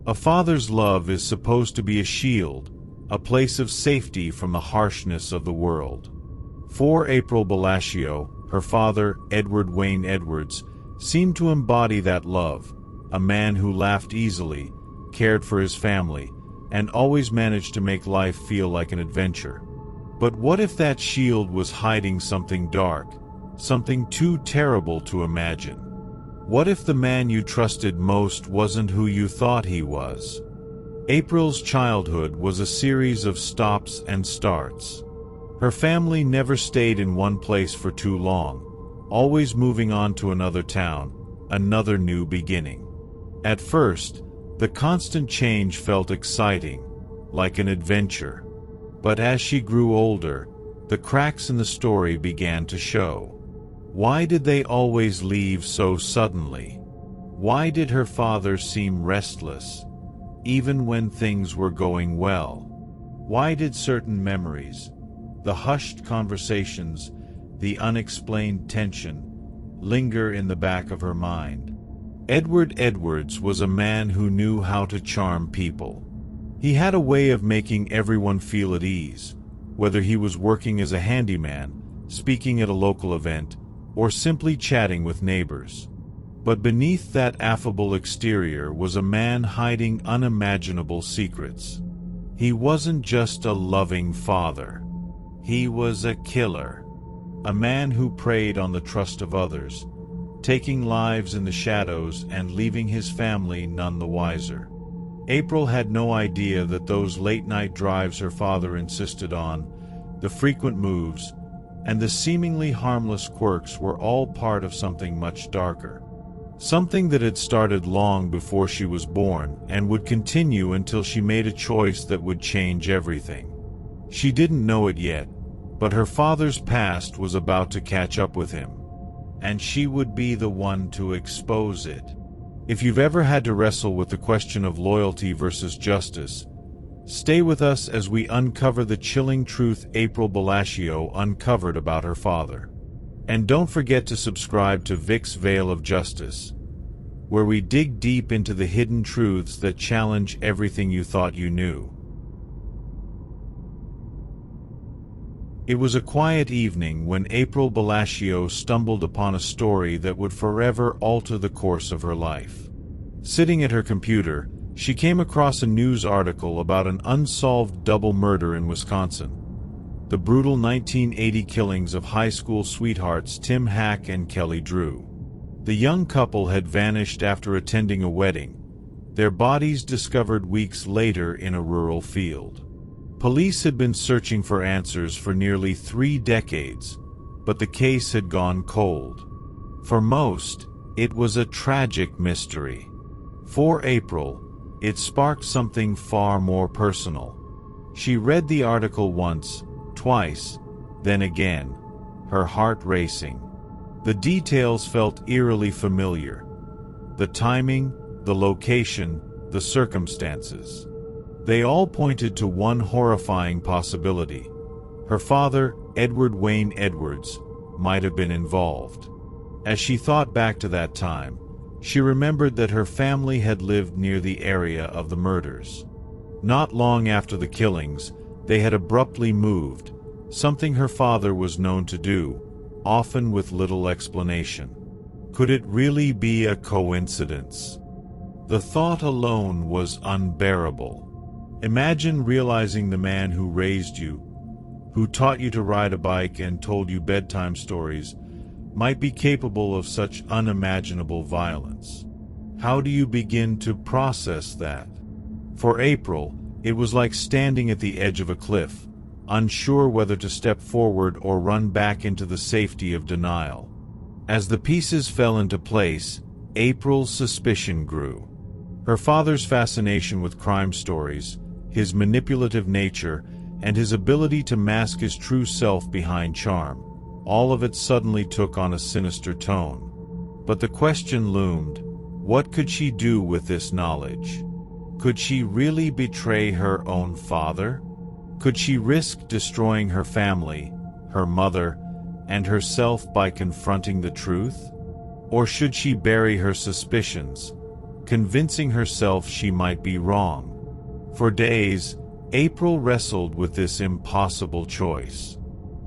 A father's love is supposed to be a shield, a place of safety from the harshness of the world. For April Balascio, her father, Edward Wayne Edwards, seemed to embody that love, a man who laughed easily, cared for his family, and always managed to make life feel like an adventure. But what if that shield was hiding something dark, something too terrible to imagine? What if the man you trusted most wasn't who you thought he was? April's childhood was a series of stops and starts. Her family never stayed in one place for too long, always moving on to another town, another new beginning. At first, the constant change felt exciting, like an adventure. But as she grew older, the cracks in the story began to show. Why did they always leave so suddenly? Why did her father seem restless, even when things were going well? Why did certain memories, the hushed conversations, the unexplained tension, linger in the back of her mind? Edward Edwards was a man who knew how to charm people. He had a way of making everyone feel at ease, whether he was working as a handyman, speaking at a local event, or simply chatting with neighbors. But beneath that affable exterior was a man hiding unimaginable secrets. He wasn't just a loving father. He was a killer. A man who preyed on the trust of others, taking lives in the shadows and leaving his family none the wiser. April had no idea that those late-night drives her father insisted on, the frequent moves, and the seemingly harmless quirks were all part of something much darker. Something that had started long before she was born and would continue until she made a choice that would change everything. She didn't know it yet, but her father's past was about to catch up with him, and she would be the one to expose it. If you've ever had to wrestle with the question of loyalty versus justice, stay with us as we uncover the chilling truth April Balascio uncovered about her father. And don't forget to subscribe to Vic's Veil of Justice, where we dig deep into the hidden truths that challenge everything you thought you knew. It was a quiet evening when April Balascio stumbled upon a story that would forever alter the course of her life. Sitting at her computer, she came across a news article about an unsolved double murder in Wisconsin. The brutal 1980 killings of high school sweethearts Tim Hack and Kelly Drew. The young couple had vanished after attending a wedding, their bodies discovered weeks later in a rural field. Police had been searching for answers for nearly 3 decades, but the case had gone cold. For most, it was a tragic mystery. For April, it sparked something far more personal. She read the article once, twice, then again, her heart racing. The details felt eerily familiar. The timing, the location, the circumstances. They all pointed to one horrifying possibility. Her father, Edward Wayne Edwards, might have been involved. As she thought back to that time, she remembered that her family had lived near the area of the murders. Not long after the killings, they had abruptly moved, something her father was known to do, often with little explanation. Could it really be a coincidence? The thought alone was unbearable. Imagine realizing the man who raised you, who taught you to ride a bike and told you bedtime stories, might be capable of such unimaginable violence. How do you begin to process that? For April, it was like standing at the edge of a cliff, unsure whether to step forward or run back into the safety of denial. As the pieces fell into place, April's suspicion grew. Her father's fascination with crime stories, his manipulative nature, and his ability to mask his true self behind charm, all of it suddenly took on a sinister tone. But the question loomed, what could she do with this knowledge? Could she really betray her own father? Could she risk destroying her family, her mother, and herself by confronting the truth? Or should she bury her suspicions, convincing herself she might be wrong. For days, April wrestled with this impossible choice.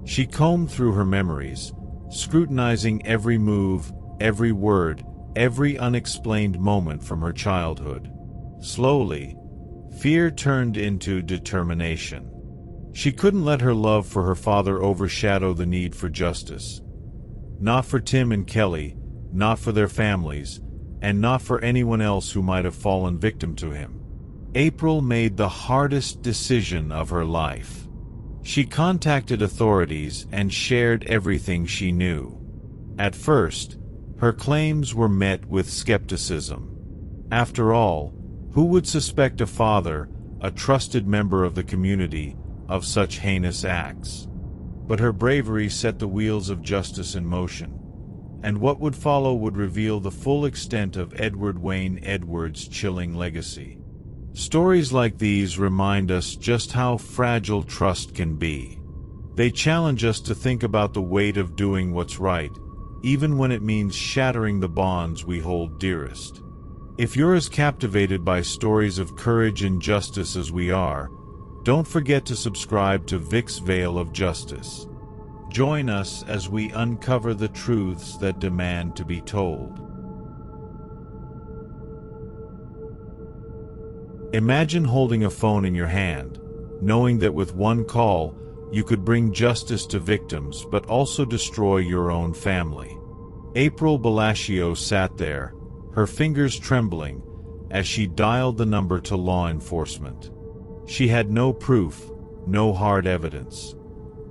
She combed through her memories, scrutinizing every move, every word, every unexplained moment from her childhood. Slowly, fear turned into determination. She couldn't let her love for her father overshadow the need for justice. Not for Tim and Kelly, not for their families, and not for anyone else who might have fallen victim to him. April made the hardest decision of her life. She contacted authorities and shared everything she knew. At first, her claims were met with skepticism. After all, who would suspect a father, a trusted member of the community, of such heinous acts? But her bravery set the wheels of justice in motion, and what would follow would reveal the full extent of Edward Wayne Edwards' chilling legacy. Stories like these remind us just how fragile trust can be. They challenge us to think about the weight of doing what's right, even when it means shattering the bonds we hold dearest. If you're as captivated by stories of courage and justice as we are, don't forget to subscribe to Vic's Veil of Justice. Join us as we uncover the truths that demand to be told. Imagine holding a phone in your hand, knowing that with one call, you could bring justice to victims but also destroy your own family. April Balascio sat there, her fingers trembling, as she dialed the number to law enforcement. She had no proof, no hard evidence.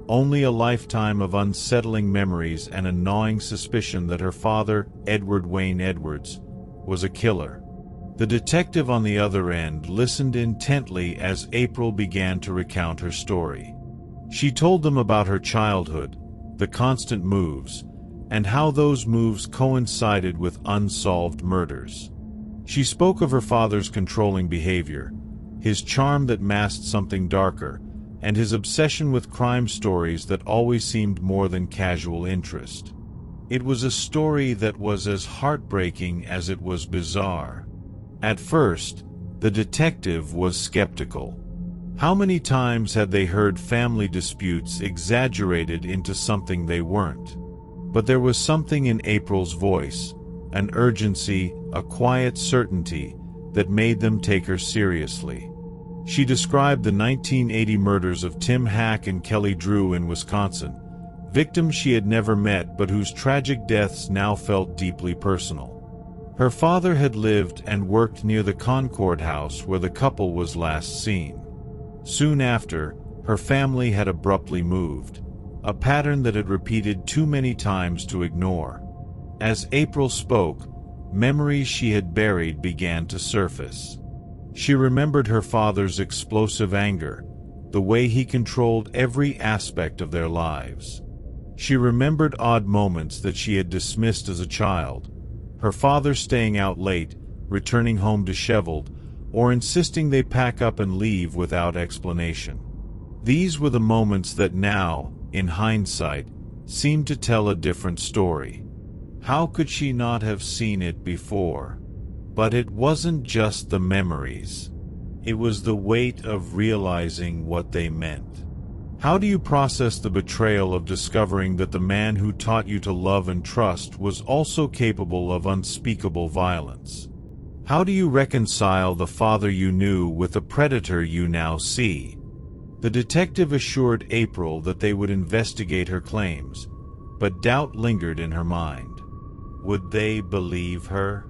Only a lifetime of unsettling memories and a gnawing suspicion that her father, Edward Wayne Edwards, was a killer. The detective on the other end listened intently as April began to recount her story. She told them about her childhood, the constant moves, and how those moves coincided with unsolved murders. She spoke of her father's controlling behavior, his charm that masked something darker, and his obsession with crime stories that always seemed more than casual interest. It was a story that was as heartbreaking as it was bizarre. At first, the detective was skeptical. How many times had they heard family disputes exaggerated into something they weren't? But there was something in April's voice, an urgency, a quiet certainty, that made them take her seriously. She described the 1980 murders of Tim Hack and Kelly Drew in Wisconsin, victims she had never met but whose tragic deaths now felt deeply personal. Her father had lived and worked near the Concord house where the couple was last seen. Soon after, her family had abruptly moved, a pattern that had repeated too many times to ignore. As April spoke, memories she had buried began to surface. She remembered her father's explosive anger, the way he controlled every aspect of their lives. She remembered odd moments that she had dismissed as a child, her father staying out late, returning home disheveled, or insisting they pack up and leave without explanation. These were the moments that now, in hindsight, seemed to tell a different story. How could she not have seen it before? But it wasn't just the memories. It was the weight of realizing what they meant. How do you process the betrayal of discovering that the man who taught you to love and trust was also capable of unspeakable violence? How do you reconcile the father you knew with the predator you now see? The detective assured April that they would investigate her claims, but doubt lingered in her mind. Would they believe her?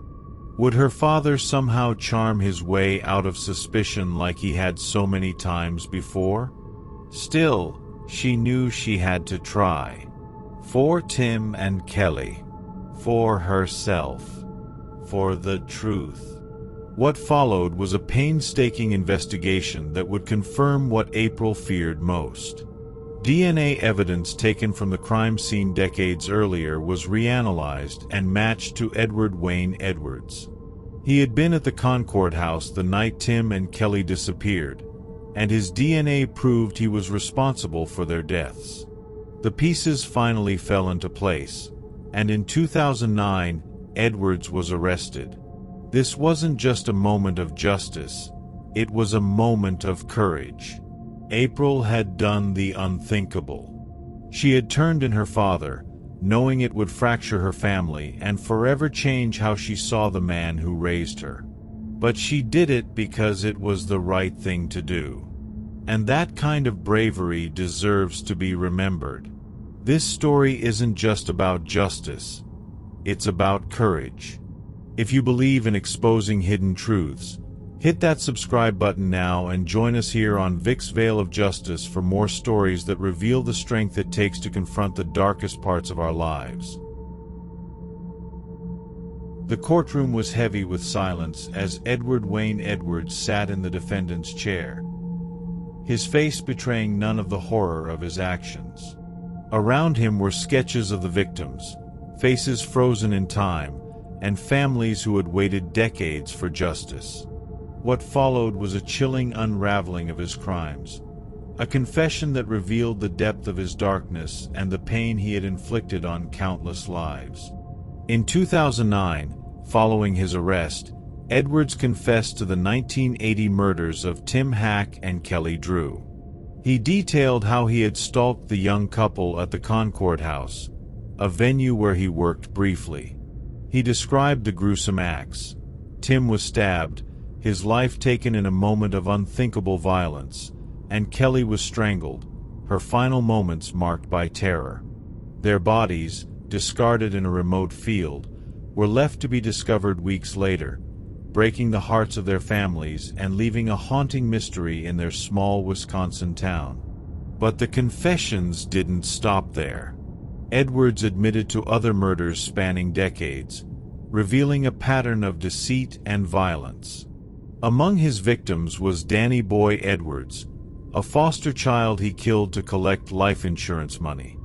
Would her father somehow charm his way out of suspicion like he had so many times before? Still, she knew she had to try. For Tim and Kelly. For herself. For the truth. What followed was a painstaking investigation that would confirm what April feared most. DNA evidence taken from the crime scene decades earlier was reanalyzed and matched to Edward Wayne Edwards. He had been at the Concord house the night Tim and Kelly disappeared, and his DNA proved he was responsible for their deaths. The pieces finally fell into place, and in 2009, Edwards was arrested. This wasn't just a moment of justice, it was a moment of courage. April had done the unthinkable. She had turned in her father, knowing it would fracture her family and forever change how she saw the man who raised her. But she did it because it was the right thing to do. And that kind of bravery deserves to be remembered. This story isn't just about justice, it's about courage. If you believe in exposing hidden truths, hit that subscribe button now and join us here on Vic's Veil of Justice for more stories that reveal the strength it takes to confront the darkest parts of our lives. The courtroom was heavy with silence as Edward Wayne Edwards sat in the defendant's chair, his face betraying none of the horror of his actions. Around him were sketches of the victims, faces frozen in time, and families who had waited decades for justice. What followed was a chilling unraveling of his crimes, a confession that revealed the depth of his darkness and the pain he had inflicted on countless lives. In 2009, following his arrest, Edwards confessed to the 1980 murders of Tim Hack and Kelly Drew. He detailed how he had stalked the young couple at the Concord House, a venue where he worked briefly. He described the gruesome acts. Tim was stabbed, his life taken in a moment of unthinkable violence, and Kelly was strangled, her final moments marked by terror. Their bodies, discarded in a remote field, were left to be discovered weeks later, breaking the hearts of their families and leaving a haunting mystery in their small Wisconsin town. But the confessions didn't stop there. Edwards admitted to other murders spanning decades, revealing a pattern of deceit and violence. Among his victims was Danny Boy Edwards, a foster child he killed to collect life insurance money.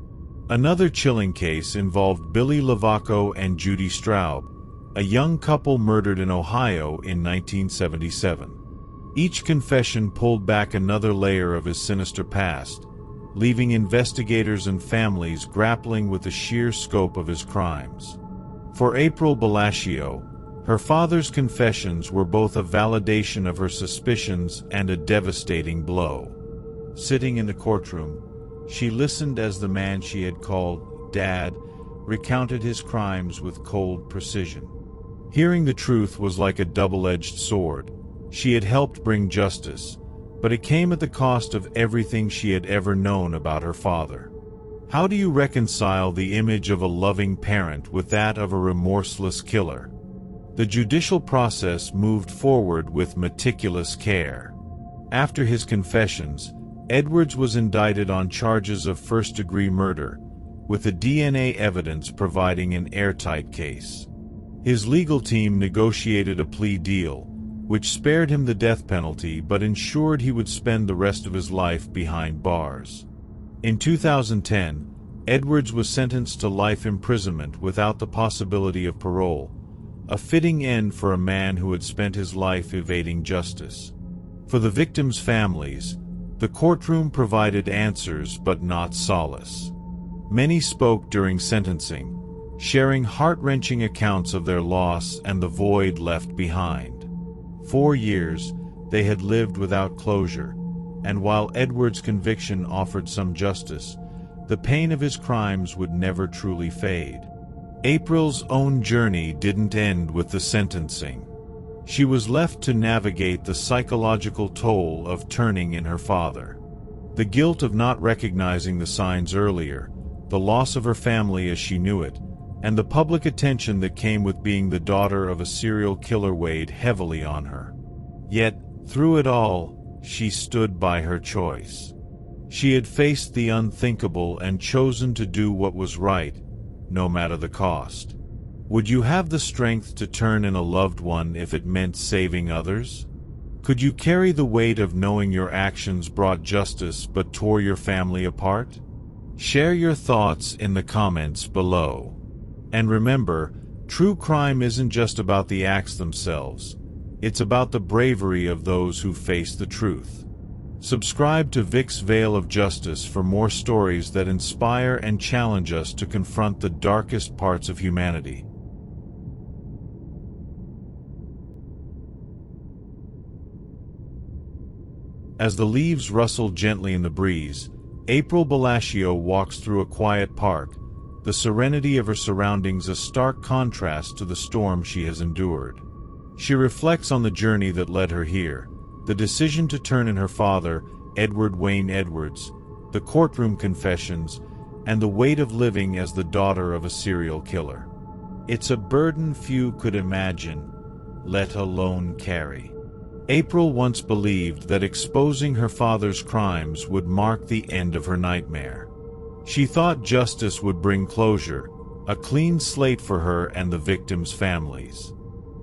Another chilling case involved Billy Lavaco and Judy Straub, a young couple murdered in Ohio in 1977. Each confession pulled back another layer of his sinister past, leaving investigators and families grappling with the sheer scope of his crimes. For April Balascio, her father's confessions were both a validation of her suspicions and a devastating blow. Sitting in the courtroom, she listened as the man she had called Dad recounted his crimes with cold precision. Hearing the truth was like a double-edged sword. She had helped bring justice, but it came at the cost of everything she had ever known about her father. How do you reconcile the image of a loving parent with that of a remorseless killer? The judicial process moved forward with meticulous care. After his confessions, Edwards was indicted on charges of first-degree murder, with the DNA evidence providing an airtight case. His legal team negotiated a plea deal, which spared him the death penalty but ensured he would spend the rest of his life behind bars. In 2010, Edwards was sentenced to life imprisonment without the possibility of parole, a fitting end for a man who had spent his life evading justice. For the victims' families, the courtroom provided answers but not solace. Many spoke during sentencing, sharing heart-wrenching accounts of their loss and the void left behind. 4 years, they had lived without closure, and while Edwards' conviction offered some justice, the pain of his crimes would never truly fade. April's own journey didn't end with the sentencing. She was left to navigate the psychological toll of turning in her father. The guilt of not recognizing the signs earlier, the loss of her family as she knew it, and the public attention that came with being the daughter of a serial killer weighed heavily on her. Yet, through it all, she stood by her choice. She had faced the unthinkable and chosen to do what was right, no matter the cost. Would you have the strength to turn in a loved one if it meant saving others? Could you carry the weight of knowing your actions brought justice but tore your family apart? Share your thoughts in the comments below. And remember, true crime isn't just about the acts themselves. It's about the bravery of those who face the truth. Subscribe to Vic's Veil of Justice for more stories that inspire and challenge us to confront the darkest parts of humanity. As the leaves rustle gently in the breeze, April Balascio walks through a quiet park, the serenity of her surroundings a stark contrast to the storm she has endured. She reflects on the journey that led her here, the decision to turn in her father, Edward Wayne Edwards, the courtroom confessions, and the weight of living as the daughter of a serial killer. It's a burden few could imagine, let alone carry. April once believed that exposing her father's crimes would mark the end of her nightmare. She thought justice would bring closure, a clean slate for her and the victims' families.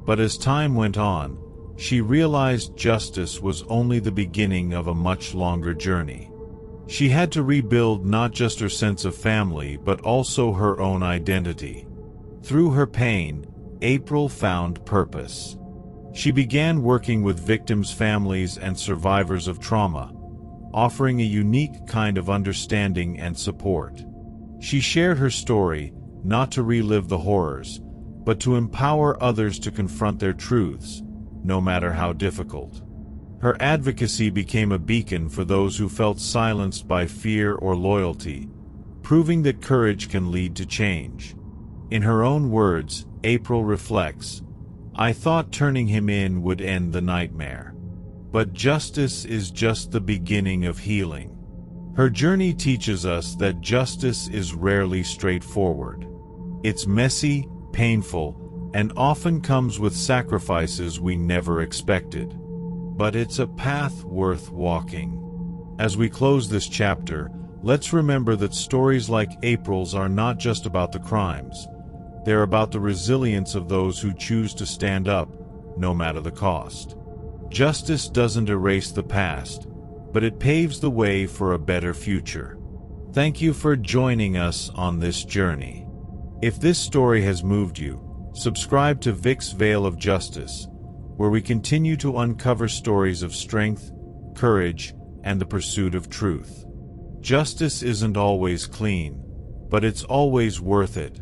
But as time went on, she realized justice was only the beginning of a much longer journey. She had to rebuild not just her sense of family but also her own identity. Through her pain, April found purpose. She began working with victims' families and survivors of trauma, offering a unique kind of understanding and support. She shared her story, not to relive the horrors, but to empower others to confront their truths, no matter how difficult. Her advocacy became a beacon for those who felt silenced by fear or loyalty, proving that courage can lead to change. In her own words, April reflects, "I thought turning him in would end the nightmare. But justice is just the beginning of healing." Her journey teaches us that justice is rarely straightforward. It's messy, painful, and often comes with sacrifices we never expected. But it's a path worth walking. As we close this chapter, let's remember that stories like April's are not just about the crimes. They're about the resilience of those who choose to stand up, no matter the cost. Justice doesn't erase the past, but it paves the way for a better future. Thank you for joining us on this journey. If this story has moved you, subscribe to Vic's Veil of Justice, where we continue to uncover stories of strength, courage, and the pursuit of truth. Justice isn't always clean, but it's always worth it.